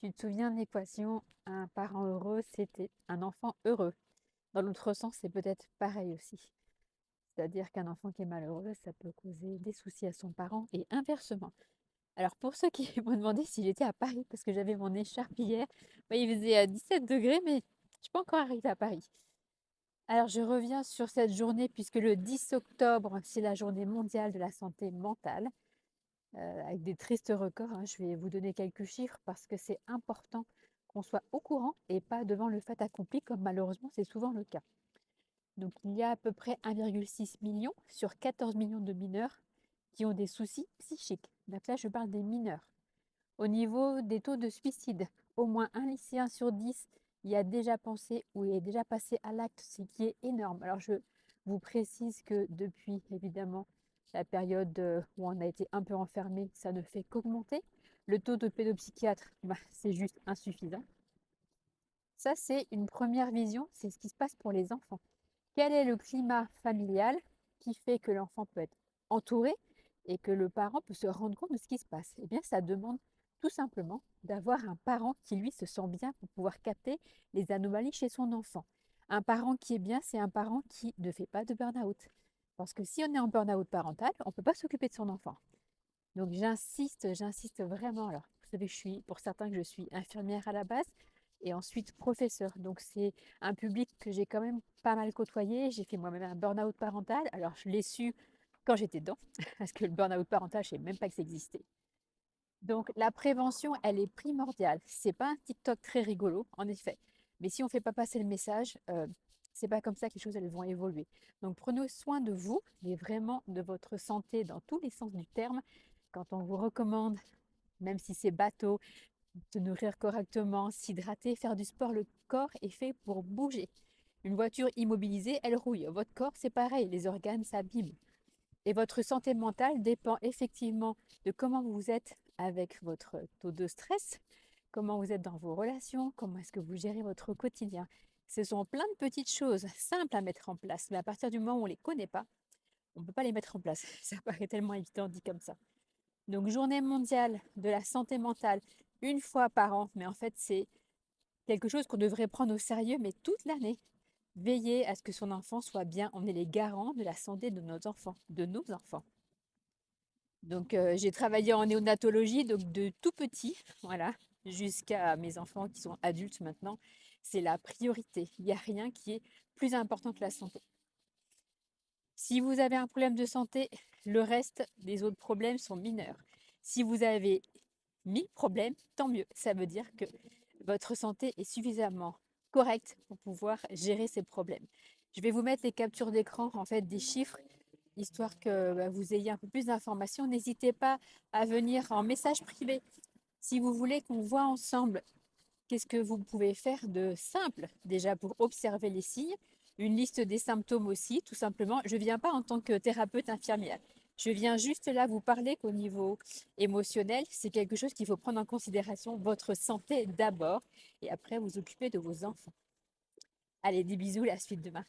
Tu te souviens de l'équation, un parent heureux, c'était un enfant heureux. Dans l'autre sens, c'est peut-être pareil aussi. C'est-à-dire qu'un enfant qui est malheureux, ça peut causer des soucis à son parent et inversement. Alors pour ceux qui m'ont demandé si j'étais à Paris, parce que j'avais mon écharpe hier, il faisait 17 degrés, mais je ne suis pas encore arrivée à Paris. Alors je reviens sur cette journée puisque le 10 octobre, c'est la journée mondiale de la santé mentale, avec des tristes records, hein. Je vais vous donner quelques chiffres parce que c'est important qu'on soit au courant et pas devant le fait accompli comme malheureusement c'est souvent le cas. Donc il y a à peu près 1,6 million sur 14 millions de mineurs qui ont des soucis psychiques. Donc là, je parle des mineurs. Au niveau des taux de suicide, au moins un lycéen sur 10 y a déjà pensé ou est déjà passé à l'acte, ce qui est énorme. Alors je vous précise que depuis évidemment la période où on a été un peu enfermé, ça ne fait qu'augmenter. Le taux de pédopsychiatres, c'est juste insuffisant. Ça, c'est une première vision, c'est ce qui se passe pour les enfants. Quel est le climat familial qui fait que l'enfant peut être entouré et que le parent peut se rendre compte de ce qui se passe? Eh bien, ça demande tout simplement d'avoir un parent qui, lui, se sent bien pour pouvoir capter les anomalies chez son enfant. Un parent qui est bien, c'est un parent qui ne fait pas de burn-out. Parce que si on est en burn-out parental, on ne peut pas s'occuper de son enfant. Donc j'insiste vraiment. Alors, vous savez, pour certains, que je suis infirmière à la base et ensuite professeure. Donc c'est un public que j'ai quand même pas mal côtoyé. J'ai fait moi-même un burn-out parental. Alors je l'ai su quand j'étais dedans, parce que le burn-out parental, je ne savais même pas que ça existait. Donc la prévention, elle est primordiale. C'est pas un TikTok très rigolo, en effet. Mais si on ne fait pas passer le message, c'est pas comme ça que les choses elles vont évoluer. Donc prenez soin de vous, mais vraiment de votre santé dans tous les sens du terme. Quand on vous recommande, même si c'est bateau, de nourrir correctement, s'hydrater, faire du sport, le corps est fait pour bouger. Une voiture immobilisée, elle rouille. Votre corps, c'est pareil, les organes s'abîment. Et votre santé mentale dépend effectivement de comment vous êtes avec votre taux de stress, comment vous êtes dans vos relations, comment est-ce que vous gérez votre quotidien. Ce sont plein de petites choses simples à mettre en place, mais à partir du moment où on ne les connaît pas, on ne peut pas les mettre en place. Ça paraît tellement évident dit comme ça. Donc, journée mondiale de la santé mentale, une fois par an, mais en fait, c'est quelque chose qu'on devrait prendre au sérieux, mais toute l'année. Veiller à ce que son enfant soit bien. On est les garants de la santé de nos enfants, de nos enfants. Donc, j'ai travaillé en néonatologie, donc de tout petit, voilà, jusqu'à mes enfants qui sont adultes maintenant. C'est la priorité. Il n'y a rien qui est plus important que la santé. Si vous avez un problème de santé, le reste des autres problèmes sont mineurs. Si vous avez 1000 problèmes, tant mieux. Ça veut dire que votre santé est suffisamment correcte pour pouvoir gérer ces problèmes. Je vais vous mettre les captures d'écran, en fait, des chiffres, histoire que vous ayez un peu plus d'informations. N'hésitez pas à venir en message privé si vous voulez qu'on voit ensemble qu'est-ce que vous pouvez faire de simple déjà pour observer les signes, une liste des symptômes aussi, tout simplement. Je ne viens pas en tant que thérapeute infirmière. Je viens juste là vous parler qu'au niveau émotionnel, c'est quelque chose qu'il faut prendre en considération, votre santé d'abord, et après vous occuper de vos enfants. Allez, des bisous, la suite demain.